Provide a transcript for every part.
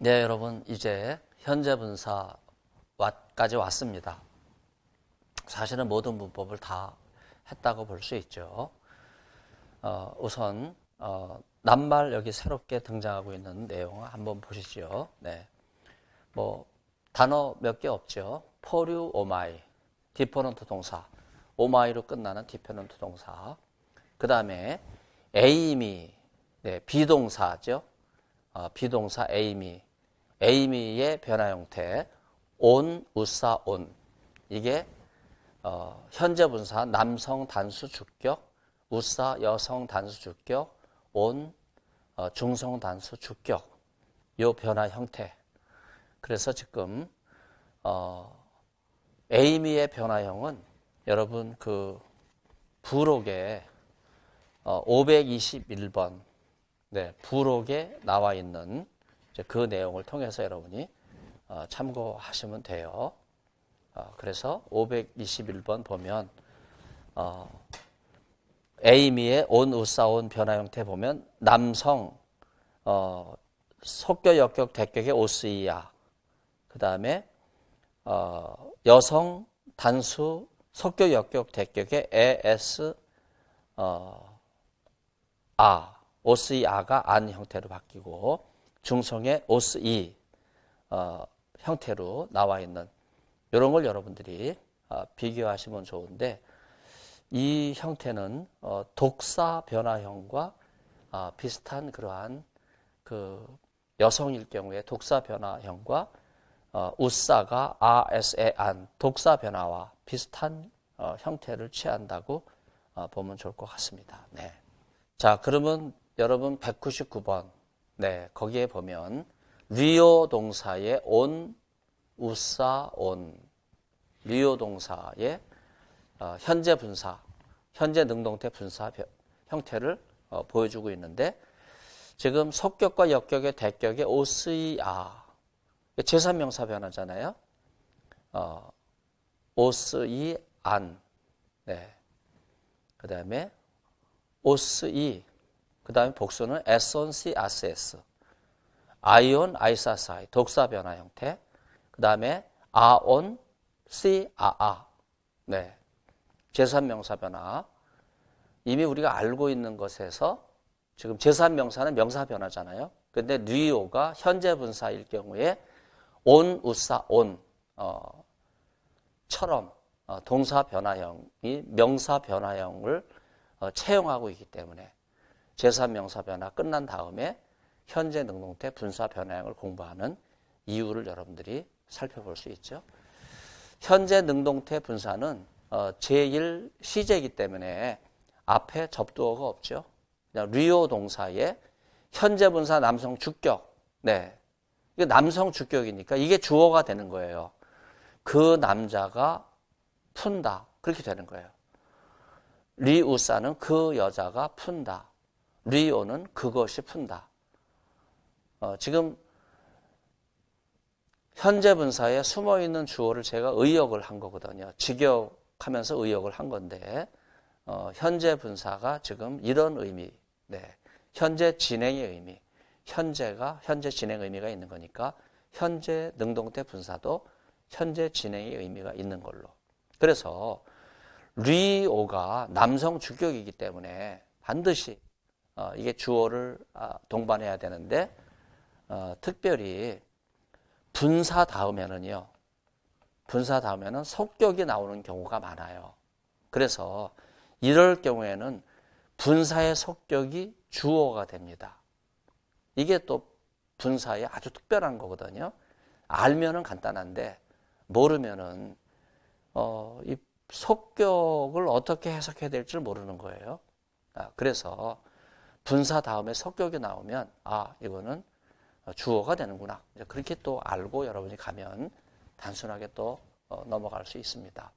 네, 여러분 이제 현재 분사까지 왔습니다. 사실은 모든 문법을 다 했다고 볼 수 있죠. 우선 낱말 여기 새롭게 등장하고 있는 내용을 한번 보시죠. 네, 뭐 단어 몇 개 없죠. 포류 오마이, 디퍼런트 동사, 오마이로 끝나는 디퍼런트 동사. 그 다음에 에이미, 네, 비동사죠. 비동사 에이미의 변화 형태, 온, 우사, 온. 이게 현재 분사 남성 단수 주격, 우사 여성 단수 주격, 온 중성 단수 주격. 요 변화 형태. 그래서 지금 에이미의 변화형은 여러분 그 부록에 521번 네, 부록에 나와 있는 그 내용을 통해서 여러분이 참고하시면 돼요. 그래서 521번 보면 에이미의 온, 우사, 온 변화 형태 보면 남성 속격, 역격, 대격의 오스이야. 그 다음에 여성 단수 속격, 역격, 대격의 에스 오스이아가 안 형태로 바뀌고 중성의 오스이 형태로 나와 있는 이런 걸 여러분들이 비교하시면 좋은데 이 형태는 독사 변화형과 비슷한 그러한 그 여성일 경우에 독사 변화형과 우사가 아에스에 안 독사 변화와 비슷한 형태를 취한다고 보면 좋을 것 같습니다. 네. 자, 그러면 여러분 199번 네, 거기에 보면 리오 동사의 온, 우사, 온 리오 동사의 현재 분사, 현재 능동태 분사 형태를 보여주고 있는데 지금 속격과 역격의 대격의 오스이아 제3명사 변화잖아요. 오스이안 네. 그 다음에 오스이 그 다음에 복수는 에손시 아스에스 아이온 아이사사이 독사 변화 형태 그 다음에 아온 시 아아 네. 제3명사 변화 이미 우리가 알고 있는 것에서 지금 제3명사는 명사 변화잖아요. 근데 리오가 현재 분사일 경우에 온, 우사, 온 처럼 동사 변화형이 명사 변화형을 채용하고 있기 때문에 제3명사 변화 끝난 다음에 현재 능동태 분사 변화형을 공부하는 이유를 여러분들이 살펴볼 수 있죠. 현재 능동태 분사는 제1 시제이기 때문에 앞에 접두어가 없죠. 그냥 리오 동사의 현재 분사 남성 주격. 네. 이게 남성 주격이니까 이게 주어가 되는 거예요. 그 남자가 푼다. 그렇게 되는 거예요. 리우사는 그 여자가 푼다. 리오는 그것이 푼다. 지금 현재 분사에 숨어있는 주어를 제가 의역을 한 거거든요. 직역하면서 의역을 한 건데 현재 분사가 지금 이런 의미, 네. 현재 진행의 의미, 현재 진행 의미가 있는 거니까 현재 능동태 분사도 현재 진행의 의미가 있는 걸로. 그래서 리오가 남성 주격이기 때문에 반드시 이게 주어를 동반해야 되는데 특별히 분사 다음에는요. 분사 다음에는 속격이 나오는 경우가 많아요. 그래서 이럴 경우에는 분사의 속격이 주어가 됩니다. 이게 또 분사의 아주 특별한 거거든요. 알면은 간단한데 모르면은 이 속격을 어떻게 해석해야 될지 모르는 거예요. 그래서 분사 다음에 속격이 나오면 이거는 주어가 되는구나. 그렇게 또 알고 여러분이 가면 단순하게 또 넘어갈 수 있습니다.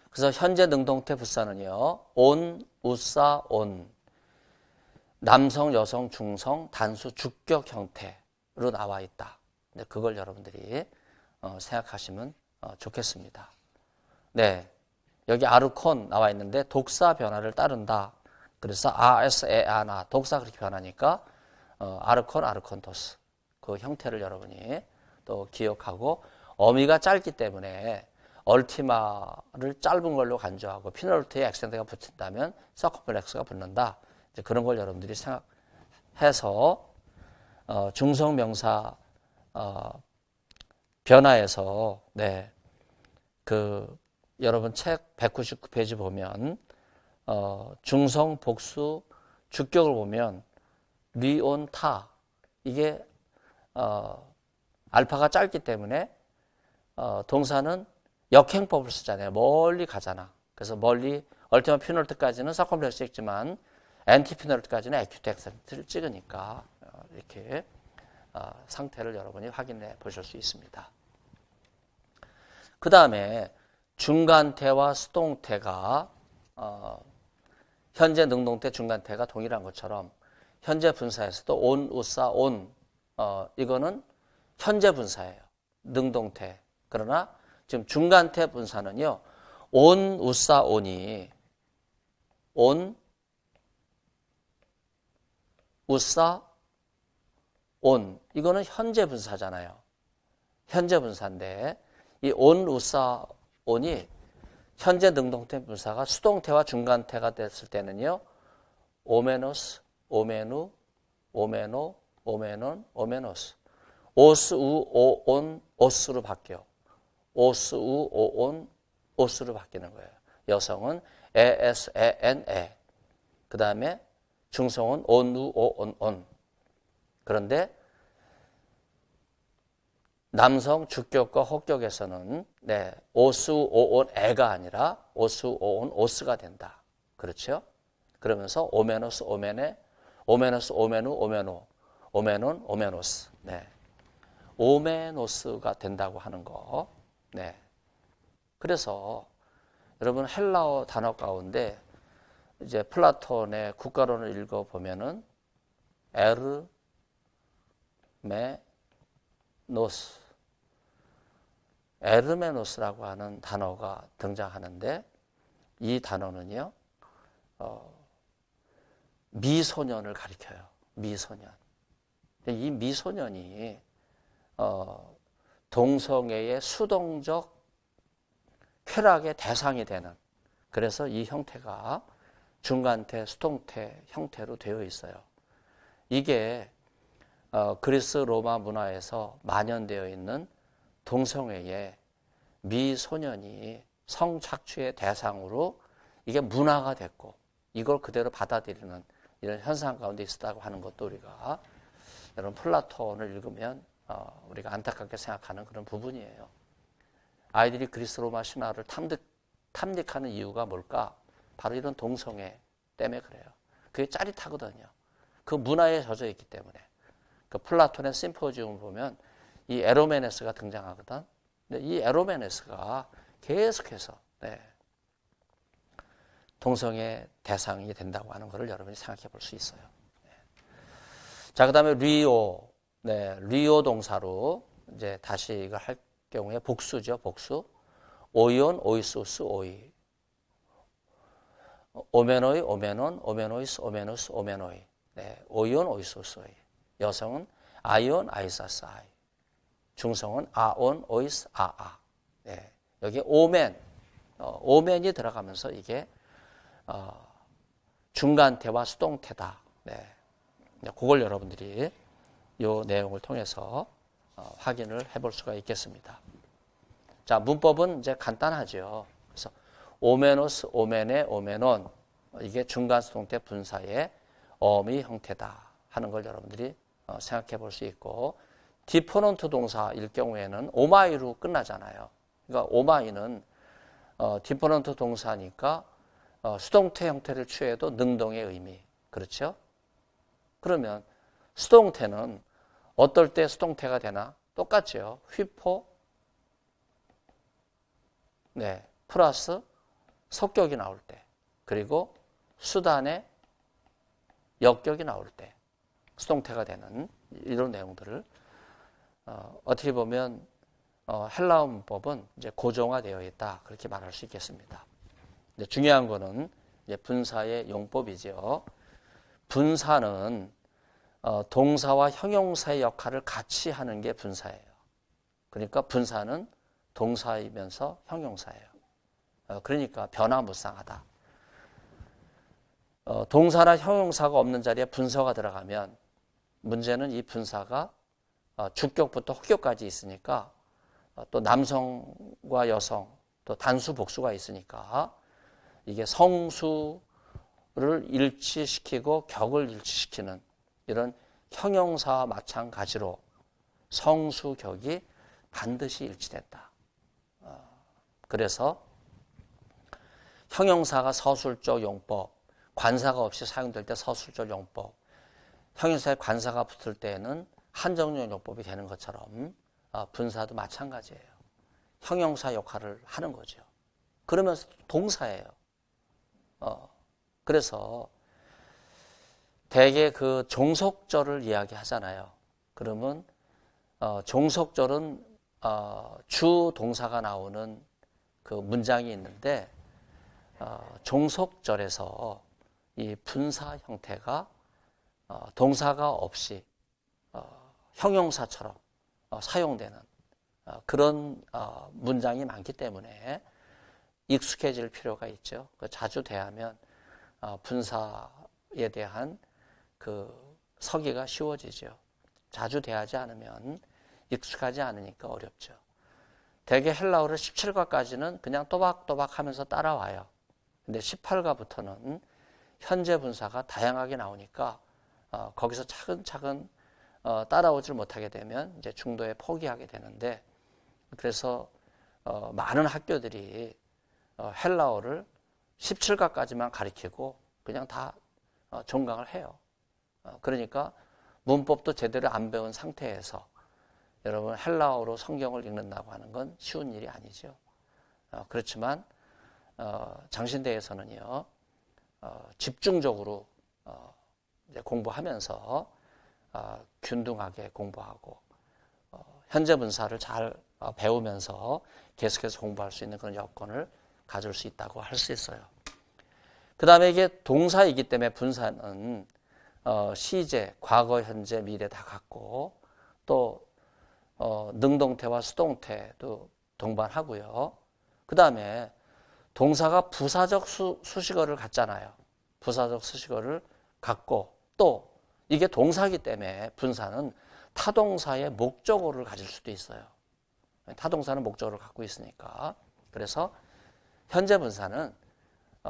그래서 현재 능동태 분사는요. 온, 우사, 온 남성, 여성, 중성, 단수, 주격 형태로 나와 있다. 그걸 여러분들이 생각하시면 좋겠습니다. 네, 여기 아르콘 나와 있는데 독사 변화를 따른다. 그래서 아에스 에아나 독사 그렇게 변하니까 아르콘 아르콘토스 그 형태를 여러분이 또 기억하고 어미가 짧기 때문에 얼티마를 짧은 걸로 간주하고 피널티에 액센트가 붙인다면 서컴플렉스가 붙는다. 이제 그런 걸 여러분들이 생각해서 중성명사 변화에서 그 여러분 책 199페이지 보면 중성 복수 주격을 보면 리온 타 이게 알파가 짧기 때문에 동사는 역행법을 쓰잖아요. 멀리 가잖아. 그래서 멀리 얼티마 피널트까지는 서컴플렉스 찍지만 엔티 피널트까지는 에큐트 액센트를 찍으니까 이렇게 상태를 여러분이 확인해 보실 수 있습니다. 그 다음에 중간태와 수동태가 현재 능동태, 중간태가 동일한 것처럼 현재 분사에서도 온, 우사, 온 이거는 현재 분사예요. 능동태. 그러나 지금 중간태 분사는요. 온, 우사, 온이 온, 우사, 온 이거는 현재 분사잖아요. 현재 분사인데 이 온, 우사, 온이 현재 능동태 분사가 수동태와 중간태가 됐을 때는요. 오메노스, 오메누, 오메노, 오메논, 오메노스 오스, 우, 오, 온, 오스로 바뀌어. 오스, 우, 오, 온, 오스로 바뀌는 거예요. 여성은 에, 에스, 에, 엔, 에. 그 다음에 중성은 온, 우, 오, 온, 온. 그런데 남성 주격과 혹격에서는 오스, 오, 온, 에가 아니라 오스, 오, 온, 오스가 된다. 그렇죠? 그러면서 오메노스, 오메네, 오메노스, 오메누, 오메노, 오메논, 오메노스. 오메노스가 된다고 하는 거. 그래서 여러분 헬라어 단어 가운데 이제 플라톤의 국가론을 읽어 보면은 에르메노스, 에르메노스라고 하는 단어가 등장하는데 이 단어는요 미소년을 가리켜요. 미소년. 이 미소년이 동성애의 수동적 쾌락의 대상이 되는 그래서 이 형태가 중간태, 수동태 형태로 되어 있어요. 이게 그리스 로마 문화에서 만연되어 있는 동성애의 미소년이 성착취의 대상으로 이게 문화가 됐고 이걸 그대로 받아들이는 이런 현상 가운데 있었다고 하는 것도 우리가 여러분 플라톤을 읽으면 우리가 안타깝게 생각하는 그런 부분이에요. 아이들이 그리스 로마 신화를 탐닉하는 이유가 뭘까? 바로 이런 동성애 때문에 그래요. 그게 짜릿하거든요. 그 문화에 젖어 있기 때문에. 그 플라톤의 심포지움을 보면 이 에로메네스가 등장하거든. 근데 이 에로메네스가 계속해서 동성애 대상이 된다고 하는 것을 여러분이 생각해 볼 수 있어요. 자, 그 다음에 리오. 리오 동사로 이제 다시 이걸 할 경우에 복수죠, 복수. 오이온, 오이소스, 오이. 오메노이, 오메논, 오메노이스, 오메노스, 오메노이. 오이온, 오이소스, 오이. 여성은 아이온, 아이사스, 아이. 중성은 아온, 오이스, 아아. 여기 오멘, 오멘이 들어가면서 이게 중간태와 수동태다. 그걸 여러분들이 이 내용을 통해서 확인을 해볼 수가 있겠습니다. 자, 문법은 이제 간단하죠. 그래서 오메노스, 오메네, 오메논 이게 중간 수동태 분사의 어미 형태다 하는 걸 여러분들이 생각해 볼 수 있고 디포넌트 동사일 경우에는 오마이로 끝나잖아요. 그러니까 오마이는 디포넌트 동사니까 수동태 형태를 취해도 능동의 의미. 그렇죠? 그러면 수동태는 어떨 때 수동태가 되나? 똑같죠. 휘포, 플러스 속격이 나올 때, 그리고 수단의 역격이 나올 때 수동태가 되는 이런 내용들을 어떻게 보면 헬라어 문법은 이제 고정화되어 있다 그렇게 말할 수 있겠습니다. 근데 중요한 거는 이제 분사의 용법이죠. 분사는 동사와 형용사의 역할을 같이 하는 게 분사예요. 그러니까 분사는 동사이면서 형용사예요. 그러니까 변화무쌍하다. 동사나 형용사가 없는 자리에 분사가 들어가면 문제는 이 분사가 주격부터 혹격까지 있으니까 또 남성과 여성 또 단수 복수가 있으니까 이게 성수를 일치시키고 격을 일치시키는 이런 형용사와 마찬가지로 성수격이 반드시 일치된다. 그래서 형용사가 서술적 용법, 관사가 없이 사용될 때 서술적 용법, 형용사에 관사가 붙을 때에는 한정용 용법이 되는 것처럼 분사도 마찬가지예요. 형용사 역할을 하는 거죠. 그러면서 동사예요. 그래서 대개 그 종속절을 이야기하잖아요. 그러면 종속절은 주 동사가 나오는 그 문장이 있는데 종속절에서 이 분사 형태가 동사가 없이 형용사처럼 사용되는 그런 문장이 많기 때문에 익숙해질 필요가 있죠. 자주 대하면 분사에 대한 그 서기가 쉬워지죠. 자주 대하지 않으면 익숙하지 않으니까 어렵죠. 대개 헬라어를 17가까지는 그냥 또박또박 하면서 따라와요. 근데 18가부터는 현재 분사가 다양하게 나오니까 거기서 차근차근 따라오질 못하게 되면 이제 중도에 포기하게 되는데 그래서 많은 학교들이 헬라어를 17가까지만 가르치고 그냥 다 종강을 해요. 그러니까 문법도 제대로 안 배운 상태에서 여러분 헬라어로 성경을 읽는다고 하는 건 쉬운 일이 아니죠. 그렇지만 장신대에서는요 집중적으로 이제 공부하면서 균등하게 공부하고 현재 분사를 잘 배우면서 계속해서 공부할 수 있는 그런 여건을 가질 수 있다고 할 수 있어요. 그 다음에 이게 동사이기 때문에 분사는 시제, 과거, 현재, 미래 다 갖고 또 능동태와 수동태도 동반하고요. 그 다음에 동사가 부사적 수식어를 갖잖아요. 부사적 수식어를 갖고 또 이게 동사이기 때문에 분사는 타동사의 목적어를 가질 수도 있어요. 타동사는 목적어를 갖고 있으니까. 그래서 현재 분사는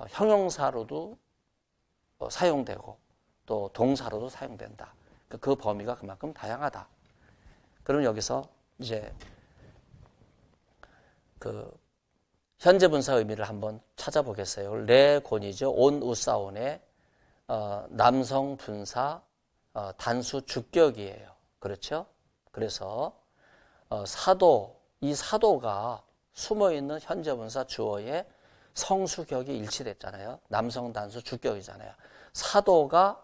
형용사로도 사용되고 또 동사로도 사용된다. 그 범위가 그만큼 다양하다. 그럼 여기서 이제 그 현재 분사 의미를 한번 찾아보겠어요. 레곤이죠. 온 우사온의 남성 분사 단수 주격이에요. 그렇죠? 그래서 사도, 이 사도가 숨어있는 현재 분사 주어의 성수격이 일치됐잖아요. 남성 단수 주격이잖아요. 사도가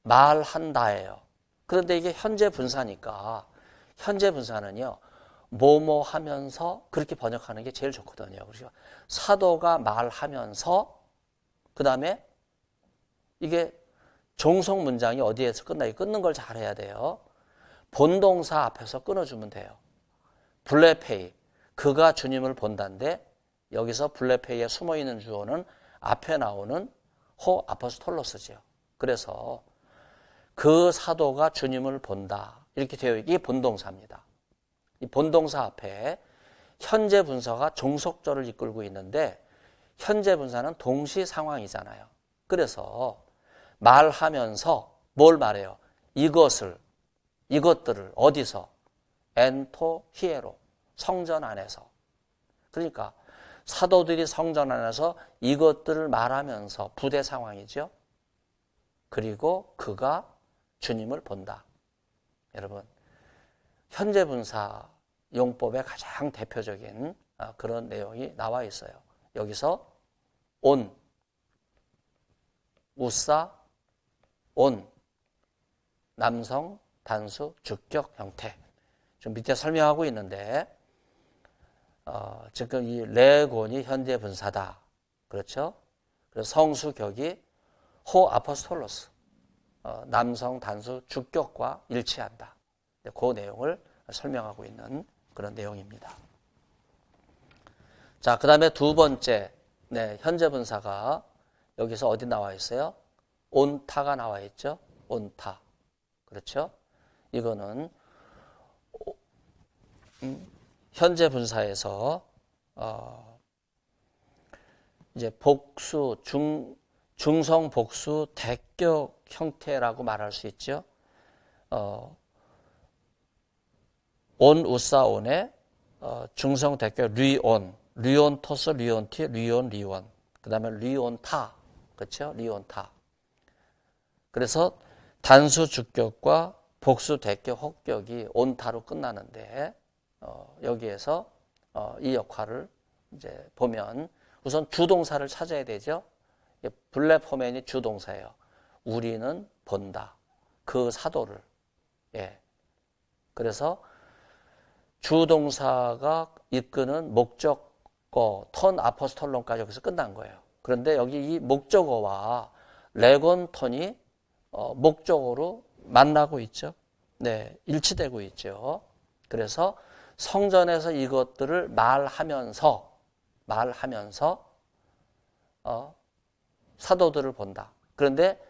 말한다예요. 그런데 이게 현재 분사니까 현재 분사는요. 뭐뭐 하면서 그렇게 번역하는 게 제일 좋거든요. 그래서 사도가 말하면서 그 다음에 이게 종속 문장이 어디에서 끝나요? 끊는 걸 잘해야 돼요. 본동사 앞에서 끊어주면 돼요. 블레페이, 그가 주님을 본다인데 여기서 블레페이에 숨어있는 주어는 앞에 나오는 호 아포스톨로스죠. 그래서 그 사도가 주님을 본다. 이렇게 되어 있기 본동사입니다. 이 본동사 앞에 현재 분사가 종속절을 이끌고 있는데 현재 분사는 동시 상황이잖아요. 그래서 말하면서 뭘 말해요? 이것들을 어디서? 엔토 히에로, 성전 안에서. 그러니까 사도들이 성전 안에서 이것들을 말하면서 부대 상황이죠. 그리고 그가 주님을 본다. 여러분, 현재 분사 용법의 가장 대표적인 그런 내용이 나와 있어요. 여기서 온, 우사, 온, 남성, 단수, 주격 형태. 좀 밑에 설명하고 있는데 지금 이 레곤이 현재 분사다. 그렇죠? 그래서 성수격이 호 아포스톨로스. 남성 단수 주격과 일치한다. 그 내용을 설명하고 있는 그런 내용입니다. 자, 그 다음에 두 번째, 현재 분사가 여기서 어디 나와 있어요? 온타가 나와 있죠? 온타. 그렇죠? 이거는 현재 분사에서 이제 복수, 중성 복수 대격 형태라고 말할 수 있죠. 온 우사 온에 중성 대격 리온, 리온 토스 리온 티, 리온 리원. 그다음에 리온 타. 그렇죠? 리온 타. 그래서 단수 주격과 복수 대격 혹격이 온타로 끝나는데 여기에서 이 역할을 이제 보면 우선 주동사를 찾아야 되죠. 블랙 포맨이 주동사예요. 우리는 본다. 그 사도를. 예. 그래서 주동사가 이끄는 목적어, 턴 아포스톨론까지 여기서 끝난 거예요. 그런데 여기 이 목적어와 레곤턴이 목적어로 만나고 있죠. 네, 일치되고 있죠. 그래서 성전에서 이것들을 말하면서 사도들을 본다. 그런데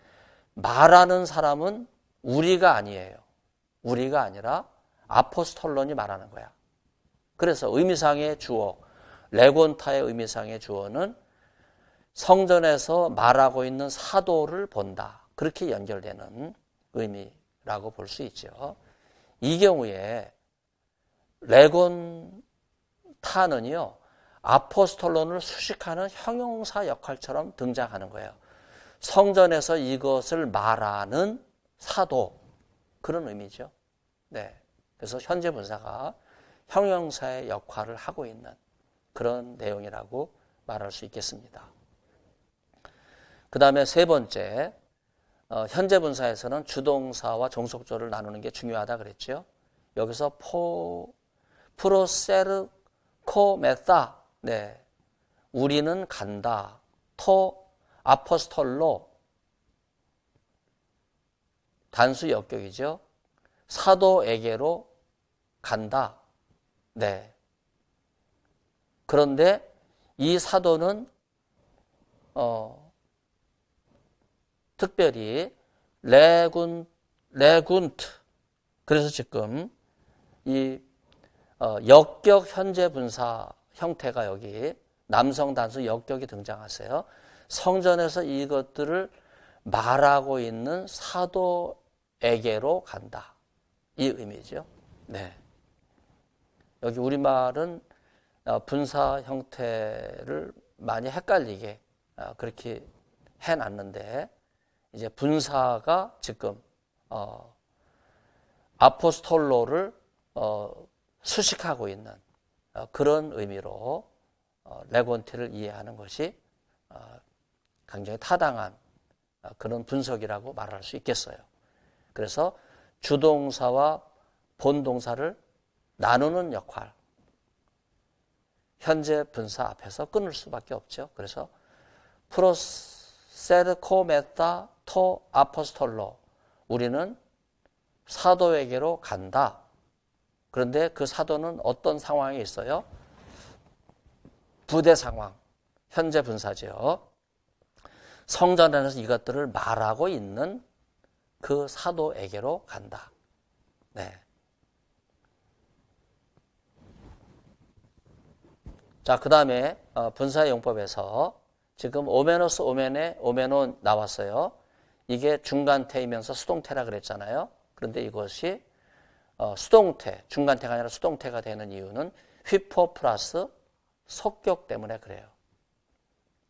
말하는 사람은 우리가 아니에요. 우리가 아니라 아포스톨론이 말하는 거야. 그래서 의미상의 주어, 레곤타의 의미상의 주어는 성전에서 말하고 있는 사도를 본다. 그렇게 연결되는 의미라고 볼 수 있죠. 이 경우에 레곤타는요, 아포스톨론을 수식하는 형용사 역할처럼 등장하는 거예요. 성전에서 이것을 말하는 사도, 그런 의미죠. 네. 그래서 현재 분사가 형용사의 역할을 하고 있는 그런 내용이라고 말할 수 있겠습니다. 그 다음에 세 번째, 현재 분사에서는 주동사와 종속조를 나누는 게 중요하다 그랬죠. 여기서 프로세르코메타, 네, 우리는 간다. 토 아포스톨로, 단수 역격이죠. 사도에게로 간다. 네. 그런데 이 사도는 특별히 레군트. 그래서 지금 이 역격 현재 분사 형태가 여기 남성 단수 역격이 등장하세요. 성전에서 이것들을 말하고 있는 사도에게로 간다. 이 의미죠. 네. 여기 우리말은 분사 형태를 많이 헷갈리게 그렇게 해놨는데 이제 분사가 지금 아포스톨로를 수식하고 있는 그런 의미로 레곤티를 이해하는 것이 굉장히 타당한 그런 분석이라고 말할 수 있겠어요. 그래서 주동사와 본동사를 나누는 역할, 현재 분사 앞에서 끊을 수밖에 없죠. 그래서 프로세르코메타 토 아포스톨로, 우리는 사도에게로 간다. 그런데 그 사도는 어떤 상황에 있어요? 부대 상황, 현재 분사죠. 성전 안에서 이것들을 말하고 있는 그 사도에게로 간다. 네. 자, 그 다음에 분사의 용법에서 지금 오메노스 오메네 오메논 나왔어요. 이게 중간태이면서 수동태라 그랬잖아요. 그런데 이것이 수동태, 중간태가 아니라 수동태가 되는 이유는 휘포 플러스 속격 때문에 그래요.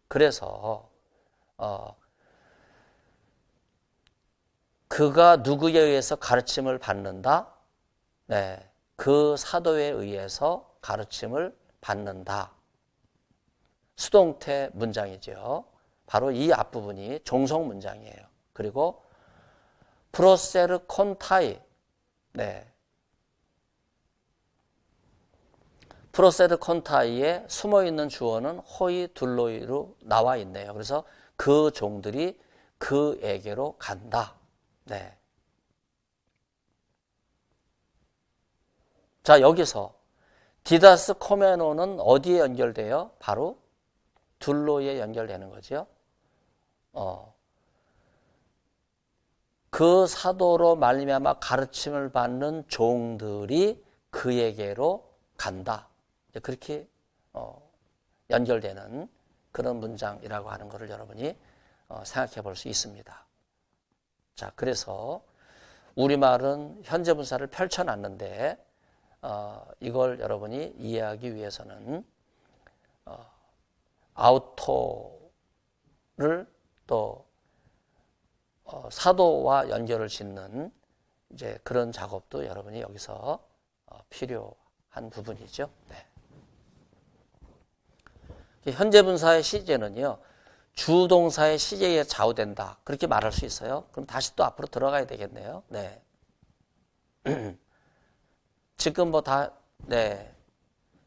그래서 그가 누구에 의해서 가르침을 받는다? 네, 그 사도에 의해서 가르침을 받는다. 수동태 문장이죠. 바로 이 앞부분이 종속 문장이에요. 그리고 프로세르 콘타이, 네, 프로세르 콘타이에 숨어있는 주어는 호이 둘로이로 나와 있네요. 그래서 그 종들이 그에게로 간다. 네. 자, 여기서 디다스 코메노는 어디에 연결돼요? 바로 둘로에 연결되는 거죠. 그 사도로 말미암아 가르침을 받는 종들이 그에게로 간다. 그렇게 연결되는 그런 문장이라고 하는 것을 여러분이 생각해 볼 수 있습니다. 자, 그래서 우리말은 현재 분사를 펼쳐놨는데 이걸 여러분이 이해하기 위해서는 아우토를 또 사도와 연결을 짓는 이제 그런 작업도 여러분이 여기서 필요한 부분이죠. 네. 현재 분사의 시제는요, 주동사의 시제에 좌우된다. 그렇게 말할 수 있어요. 그럼 다시 또 앞으로 들어가야 되겠네요. 네. 지금 뭐 다, 네.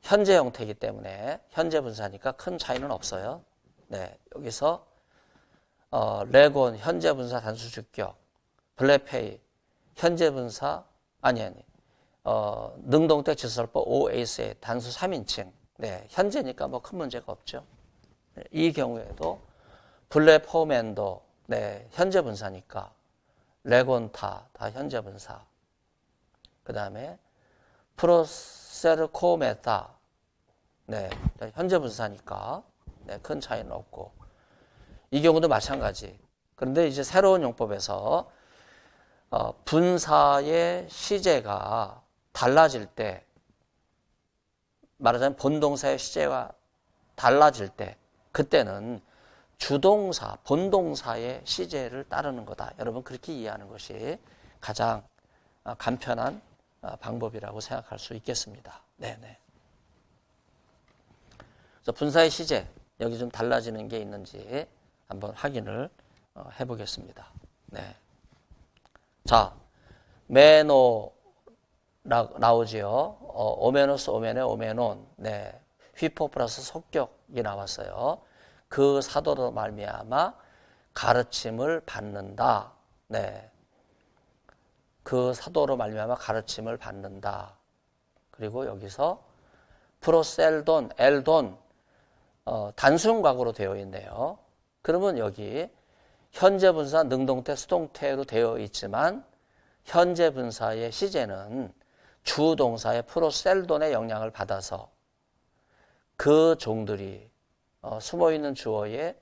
현재 형태이기 때문에 현재 분사니까 큰 차이는 없어요. 네. 여기서, 레곤, 현재 분사 단수 주격, 블레페이, 현재 분사, 능동태 지설법 OSA 단수 3인칭. 네. 현재니까 뭐 큰 문제가 없죠. 네, 이 경우에도 블레포맨도, 네. 현재 분사니까, 레곤타, 다 현재 분사. 그 다음에, 프로세르코메타, 네, 현재 분사니까 네, 큰 차이는 없고 이 경우도 마찬가지. 그런데 이제 새로운 용법에서 분사의 시제가 달라질 때, 말하자면 본동사의 시제가 달라질 때, 그때는 주동사, 본동사의 시제를 따르는 거다. 여러분 그렇게 이해하는 것이 가장 간편한 방법이라고 생각할 수 있겠습니다. 네네. 그래서 분사의 시제, 여기 좀 달라지는 게 있는지 한번 확인을 해보겠습니다. 네. 자, 메노 나오지요. 오메노스, 오메네, 오메논. 네. 휘포 플러스 속격이 나왔어요. 그 사도로 말미암아 가르침을 받는다. 네. 그 사도로 말미암아 가르침을 받는다. 그리고 여기서 프로셀돈, 엘돈 단순과거로 되어 있네요. 그러면 여기 현재 분사 능동태, 수동태로 되어 있지만 현재 분사의 시제는 주동사의 프로셀돈의 영향을 받아서 그 종들이 숨어있는 주어의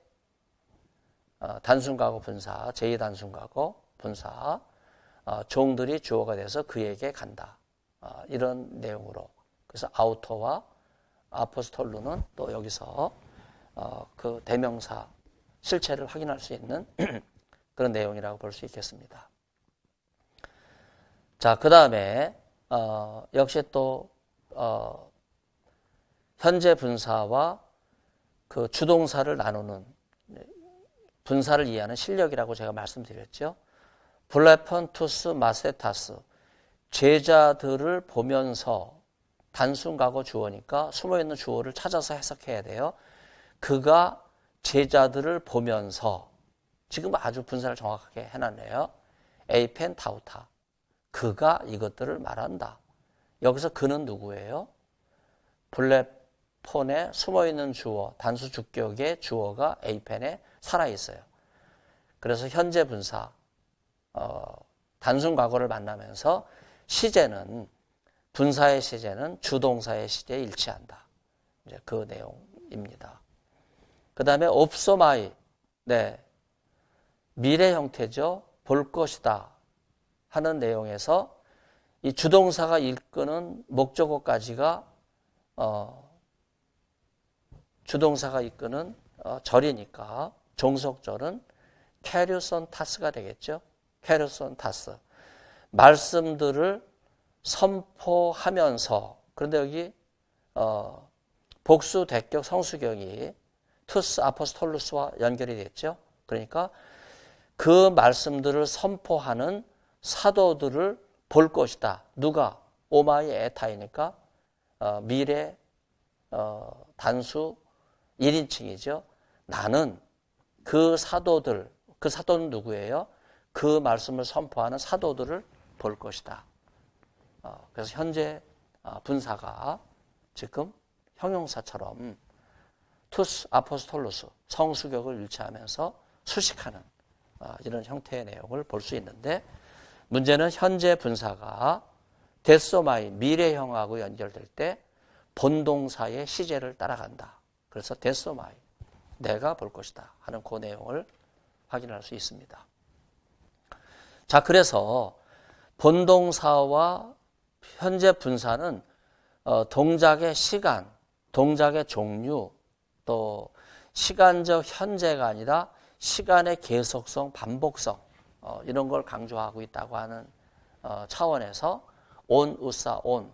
단순과거 분사, 제2단순과거 분사 종들이 주어가 돼서 그에게 간다. 이런 내용으로. 그래서 아우터와 아포스톨루는 또 여기서 그 대명사 실체를 확인할 수 있는 그런 내용이라고 볼 수 있겠습니다. 자, 그 다음에 역시 또 현재 분사와 그 주동사를 나누는 분사를 이해하는 실력이라고 제가 말씀드렸죠. 블레펀투스 마세타스, 제자들을 보면서 단순과거 주어니까 숨어있는 주어를 찾아서 해석해야 돼요. 그가 제자들을 보면서, 지금 아주 분사를 정확하게 해놨네요. 에이펜 타우타, 그가 이것들을 말한다. 여기서 그는 누구예요? 블레폰에 숨어있는 주어, 단수 주격의 주어가 에이펜에 살아있어요. 그래서 현재 분사, 단순 과거를 만나면서 시제는, 분사의 시제는 주동사의 시제에 일치한다. 이제 그 내용입니다. 그 다음에 옵소마이, 네, 미래 형태죠. 볼 것이다 하는 내용에서 이 주동사가 이끄는 목적어까지가 주동사가 이끄는 절이니까 종속절은 캐류선 타스가 되겠죠. 캐류선 타스. 말씀들을 선포하면서, 그런데 여기 복수, 대격, 성수경이 투스, 아포스톨루스와 연결이 됐죠. 그러니까 그 말씀들을 선포하는 사도들을 볼 것이다. 누가? 오마이 에타이니까 미래 단수 1인칭이죠. 나는 그 사도들, 그 사도는 누구예요? 그 말씀을 선포하는 사도들을 볼 것이다. 그래서 현재 분사가 지금 형용사처럼 투스 아포스톨로스 성수격을 일치하면서 수식하는 이런 형태의 내용을 볼 수 있는데, 문제는 현재 분사가 데소마이 미래형하고 연결될 때 본동사의 시제를 따라간다. 그래서 데소마이 내가 볼 것이다 하는 그 내용을 확인할 수 있습니다. 자, 그래서 본동사와 현재 분사는 동작의 시간, 동작의 종류, 또 시간적 현재가 아니라 시간의 계속성, 반복성, 이런 걸 강조하고 있다고 하는 차원에서 온, 우사, 온,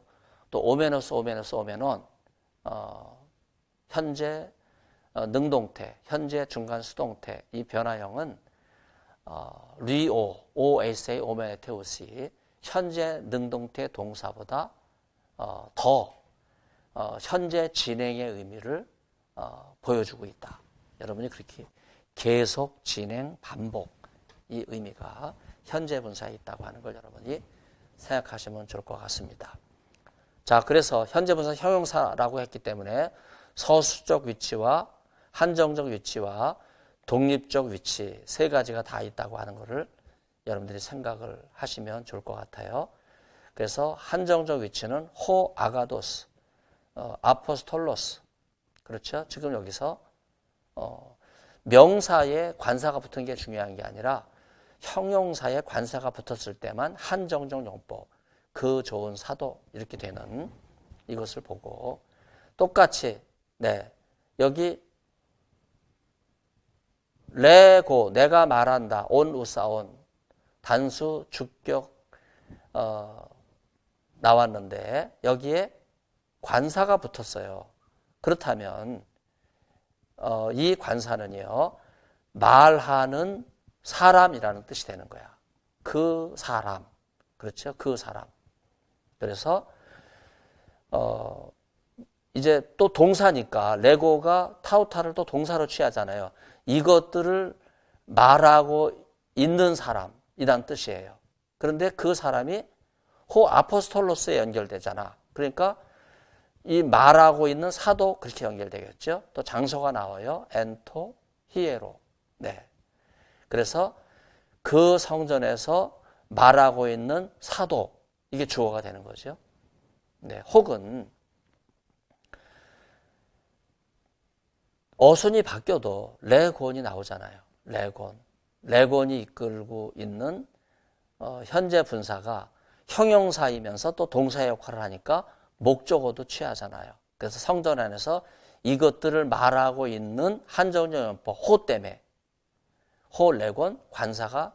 또 오메노스, 오메노스, 오메논, 현재 능동태, 현재 중간 수동태, 이 변화형은 리오, OSA, 오메테우시, 현재 능동태 동사보다 더 현재 진행의 의미를 보여주고 있다. 여러분이 그렇게 계속, 진행, 반복, 이 의미가 현재 분사에 있다고 하는 걸 여러분이 생각하시면 좋을 것 같습니다. 자, 그래서 현재 분사 형용사라고 했기 때문에 서술적 위치와 한정적 위치와 독립적 위치 세 가지가 다 있다고 하는 것을 여러분들이 생각을 하시면 좋을 것 같아요. 그래서 한정적 위치는 호 아가도스, 아포스톨로스. 그렇죠? 지금 여기서 명사에 관사가 붙은 게 중요한 게 아니라 형용사에 관사가 붙었을 때만 한정적 용법, 그 좋은 사도 이렇게 되는 이것을 보고, 똑같이 여기 레고 내가 말한다, 온 우사온 단수 주격 나왔는데 여기에 관사가 붙었어요. 그렇다면 이 관사는요, 말하는 사람이라는 뜻이 되는 거야. 그 사람. 그렇죠? 그 사람. 그래서 이제 또 동사니까 레고가 타우타를 또 동사로 취하잖아요. 이것들을 말하고 있는 사람이란 뜻이에요. 그런데 그 사람이 호 아포스톨로스에 연결되잖아. 그러니까 이 말하고 있는 사도 그렇게 연결되겠죠. 또 장소가 나와요. 엔토, 히에로. 네. 그래서 그 성전에서 말하고 있는 사도, 이게 주어가 되는 거죠. 네. 혹은 어순이 바뀌어도 레곤이 나오잖아요. 레곤이 이끌고 있는 현재 분사가 형용사이면서 또 동사의 역할을 하니까 목적어도 취하잖아요. 그래서 성전 안에서 이것들을 말하고 있는 한정적 용법 호 때문에, 호 레곤 관사가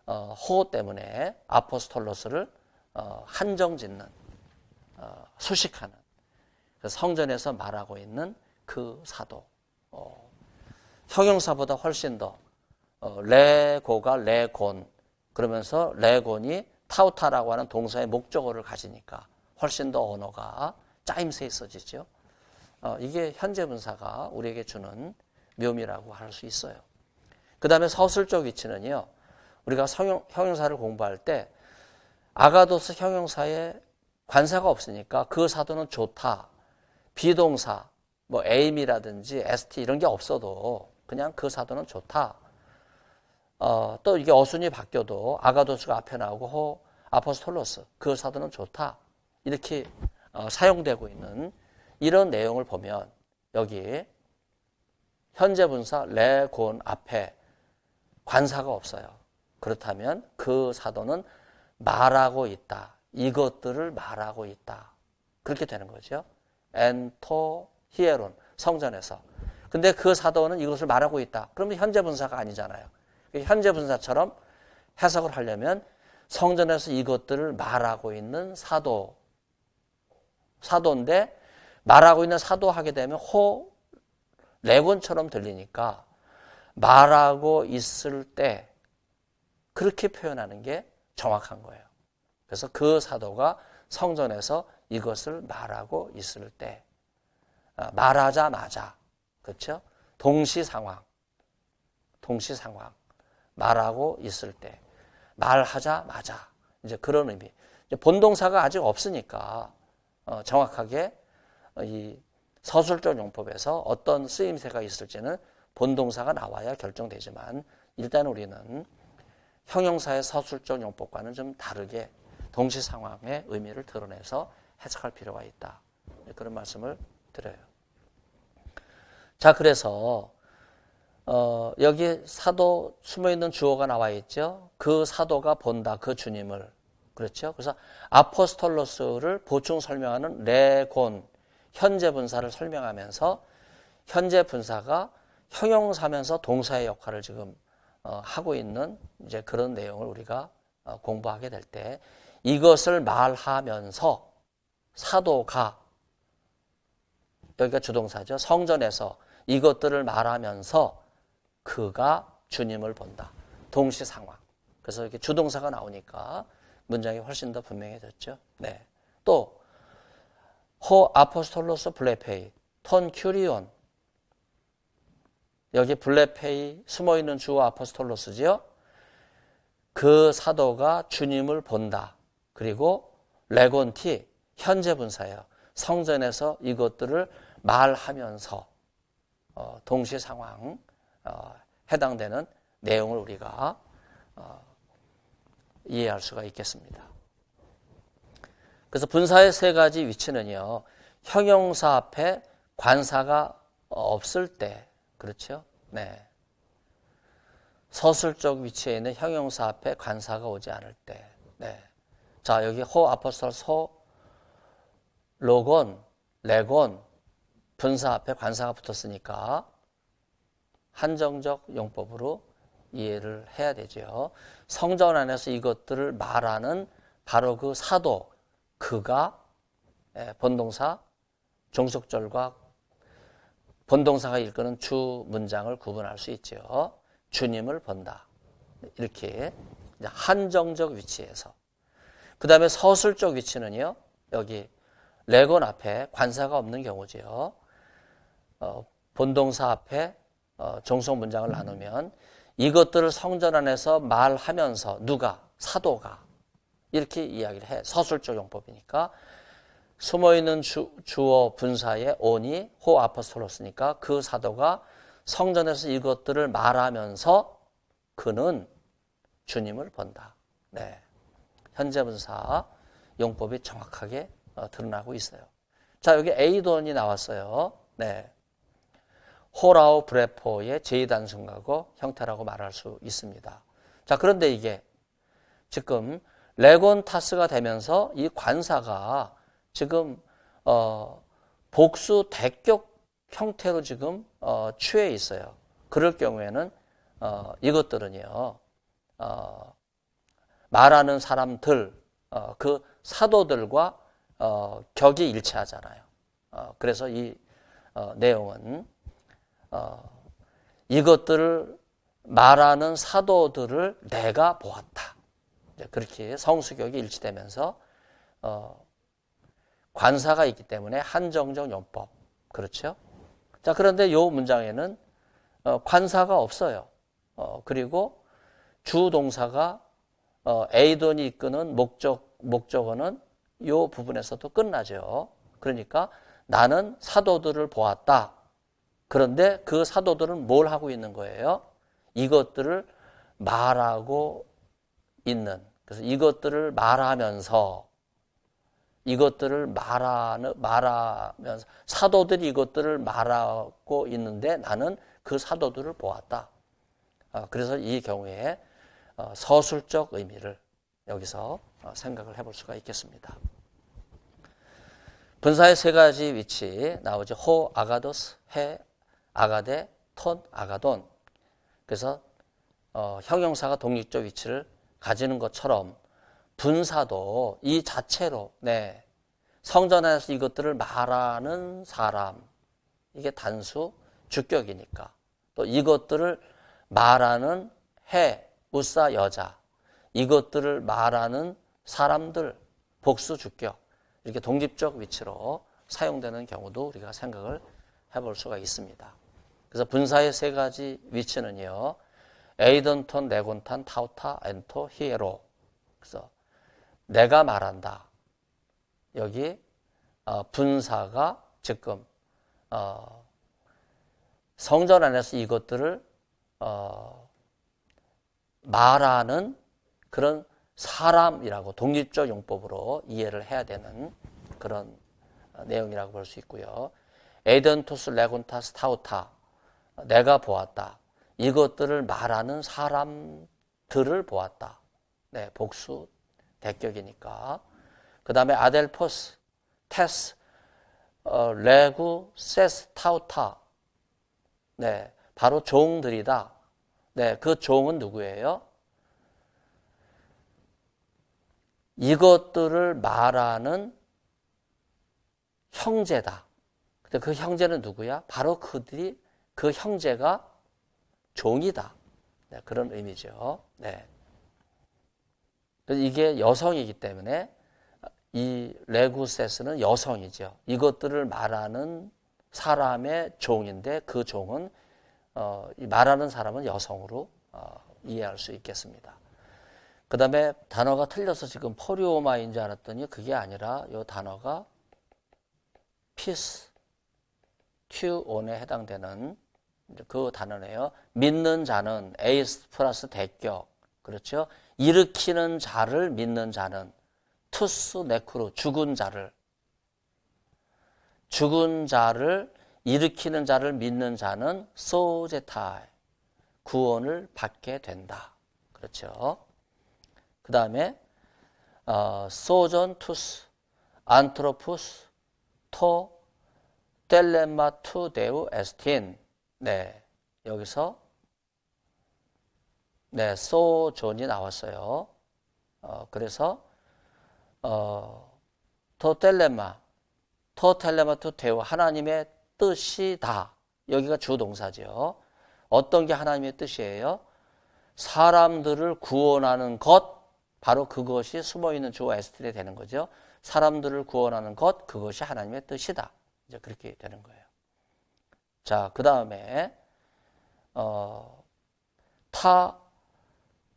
호 때문에 아포스톨로스를 한정짓는, 수식하는, 그래서 성전에서 말하고 있는 그 사도. 형용사보다 훨씬 더 레고가 레곤, 그러면서 레곤이 타우타라고 하는 동사의 목적어를 가지니까 훨씬 더 언어가 짜임새 있어지죠. 이게 현재 분사가 우리에게 주는 묘미라고 할 수 있어요. 그 다음에 서술적 위치는요, 우리가 형용사를 공부할 때 아가도스 형용사에 관사가 없으니까 그 사도는 좋다, 비동사, 뭐 aim이라든지 st 이런 게 없어도 그냥 그 사도는 좋다. 또 이게 어순이 바뀌어도 아가도스가 앞에 나오고 호 아포스톨로스, 그 사도는 좋다. 이렇게 사용되고 있는 이런 내용을 보면 여기 현재 분사 레곤 앞에 관사가 없어요. 그렇다면 그 사도는 말하고 있다. 이것들을 말하고 있다. 그렇게 되는 거죠. 엔토 히에론, 성전에서. 근데 그 사도는 이것을 말하고 있다. 그러면 현재 분사가 아니잖아요. 현재 분사처럼 해석을 하려면 성전에서 이것들을 말하고 있는 사도인데 말하고 있는 사도 하게 되면 호 레곤처럼 들리니까 말하고 있을 때 그렇게 표현하는 게 정확한 거예요. 그래서 그 사도가 성전에서 이것을 말하고 있을 때, 말하자마자, 그렇죠? 동시 상황. 말하고 있을 때, 말하자마자 이제 그런 의미. 이제 본동사가 아직 없으니까 정확하게 이 서술적 용법에서 어떤 쓰임새가 있을지는 본동사가 나와야 결정되지만 일단 우리는 형용사의 서술적 용법과는 좀 다르게 동시 상황의 의미를 드러내서 해석할 필요가 있다. 그런 말씀을 드려요. 자, 그래서 여기 사도 숨어있는 주어가 나와 있죠. 그 사도가 본다. 그 주님을. 그렇죠. 그래서 아포스톨로스를 보충 설명하는 레곤 현재 분사를 설명하면서 현재 분사가 형용사면서 동사의 역할을 지금 하고 있는 이제 그런 내용을 우리가 공부하게 될 때 이것을 말하면서 사도가 여기가 주동사죠. 성전에서 이것들을 말하면서 그가 주님을 본다. 동시 상황. 그래서 이렇게 주동사가 나오니까 문장이 훨씬 더 분명해졌죠. 네. 또 호 아포스톨로스 블레페이 톤 큐리온 여기 블레페이 숨어있는 주어 아포스톨로스지요. 그 사도가 주님을 본다. 그리고 레곤티 현재 분사예요. 성전에서 이것들을 말하면서 동시 상황 해당되는 내용을 우리가 이해할 수가 있겠습니다. 그래서 분사의 세 가지 위치는요. 형용사 앞에 관사가 없을 때 그렇죠? 네. 서술적 위치에 있는 형용사 앞에 관사가 오지 않을 때. 네. 자, 여기 호 아포스톨 소 로곤, 레곤 분사 앞에 관사가 붙었으니까 한정적 용법으로 이해를 해야 되죠. 성전 안에서 이것들을 말하는 바로 그 사도, 그가 본동사, 종속절과 본동사가 이끄는 주 문장을 구분할 수 있죠. 주님을 본다. 이렇게 한정적 위치에서. 그 다음에 서술적 위치는요. 여기 레곤 앞에 관사가 없는 경우지요. 본동사 앞에 종속 문장을 나누면 이것들을 성전 안에서 말하면서 누가? 사도가. 이렇게 이야기를 해. 서술적 용법이니까. 숨어있는 주어 분사의 온이 호 아포스톨로스니까 그 사도가 성전에서 이것들을 말하면서 그는 주님을 본다. 네. 현재 분사 용법이 정확하게 드러나고 있어요. 자, 여기 에이돈이 나왔어요. 네. 호라오 브레포의 제2단순가고 형태라고 말할 수 있습니다. 자, 그런데 이게 지금 레곤타스가 되면서 이 관사가 지금 복수 대격 형태로 지금 취해 있어요. 그럴 경우에는 이것들은요. 말하는 사람들, 그 사도들과 격이 일치하잖아요. 그래서 이 내용은 이것들을 말하는 사도들을 내가 보았다. 그렇게 성수격이 일치되면서 관사가 있기 때문에 한정적 용법. 그렇죠? 자, 그런데 이 문장에는 관사가 없어요. 그리고 주동사가 에이돈이 이끄는 목적어는 이 부분에서도 끝나죠. 그러니까 나는 사도들을 보았다. 그런데 그 사도들은 뭘 하고 있는 거예요? 이것들을 말하고 있는. 그래서 이것들을 말하면서 사도들이 이것들을 말하고 있는데 나는 그 사도들을 보았다. 그래서 이 경우에 서술적 의미를 여기서 생각을 해볼 수가 있겠습니다. 분사의 세 가지 위치 나오죠. 호 아가도스, 해 아가데, 톤 아가돈. 그래서 형용사가 독립적 위치를 가지는 것처럼 분사도 이 자체로 성전 안에서 이것들을 말하는 사람, 이게 단수 주격이니까 또 이것들을 말하는 해, 우사 여자, 이것들을 말하는 사람들 복수 주격, 이렇게 독립적 위치로 사용되는 경우도 우리가 생각을 해볼 수가 있습니다. 그래서 분사의 세 가지 위치는요, 에이던턴, 레곤탄, 타우타, 엔토, 히에로. 그래서 내가 말한다. 여기 분사가 지금 성전 안에서 이것들을 말하는 그런 사람이라고 독립적 용법으로 이해를 해야 되는 그런 내용이라고 볼 수 있고요. 에이던토스, 레곤타스, 타우타. 내가 보았다. 이것들을 말하는 사람들을 보았다. 네, 복수 대격이니까. 그 다음에 아델포스, 테스, 레구, 세스, 타우타. 네, 바로 종들이다. 네, 그 종은 누구예요? 이것들을 말하는 형제다. 근데 그 형제는 누구야? 바로 그들이, 그 형제가 종이다. 네, 그런 의미죠. 네. 이게 여성이기 때문에 이 레구세스는 여성이죠. 이것들을 말하는 사람의 종인데 그 종은 이 말하는 사람은 여성으로 이해할 수 있겠습니다. 그 다음에 단어가 틀려서 지금 포리오마인 줄 알았더니 그게 아니라 이 단어가 피스, 튜온에 해당되는 그 단어네요. 믿는 자는 에이스 플러스 대격. 그렇죠? 일으키는 자를 믿는 자는 투스 네크로, 죽은 자를 일으키는 자를 믿는 자는 소제타이, 구원을 받게 된다. 그렇죠? 그 다음에 소전 투스, 안트로푸스, 토, 텔레마 투 데우 에스틴. 네, 여기서 네, 소존이 나왔어요. 그래서 토텔레마 투 데우, 하나님의 뜻이다. 여기가 주동사죠. 어떤 게 하나님의 뜻이에요? 사람들을 구원하는 것, 바로 그것이 숨어있는 주어 에스틴이 되는 거죠. 사람들을 구원하는 것, 그것이 하나님의 뜻이다. 이제 그렇게 되는 거예요. 자, 그 다음에 타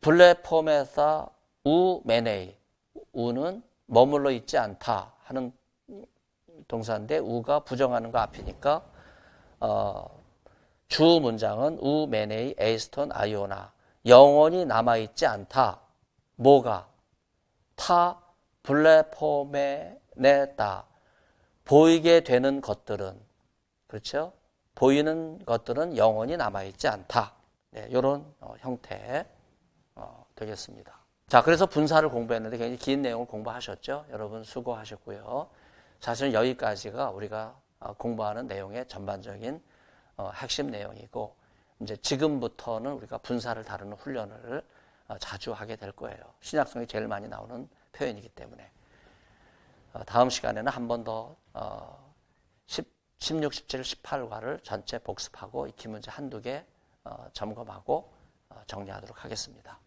블레포메사 우 메네이. 우는 머물러 있지 않다 하는 동사인데 우가 부정하는 거 앞이니까 주 문장은 우 메네이 에이스톤 아이오나. 영원히 남아있지 않다. 뭐가? 타 블레포메네다. 보이게 되는 것들은, 그렇죠? 보이는 것들은 영원히 남아있지 않다. 네, 이런 형태 되겠습니다. 자, 그래서 분사를 공부했는데 굉장히 긴 내용을 공부하셨죠? 여러분 수고하셨고요. 사실 여기까지가 우리가 공부하는 내용의 전반적인 핵심 내용이고, 이제 지금부터는 우리가 분사를 다루는 훈련을 자주 하게 될 거예요. 신약성이 제일 많이 나오는 표현이기 때문에. 다음 시간에는 한 번 더 16, 17, 18과를 전체 복습하고 익히 문제 한두 개 점검하고 정리하도록 하겠습니다.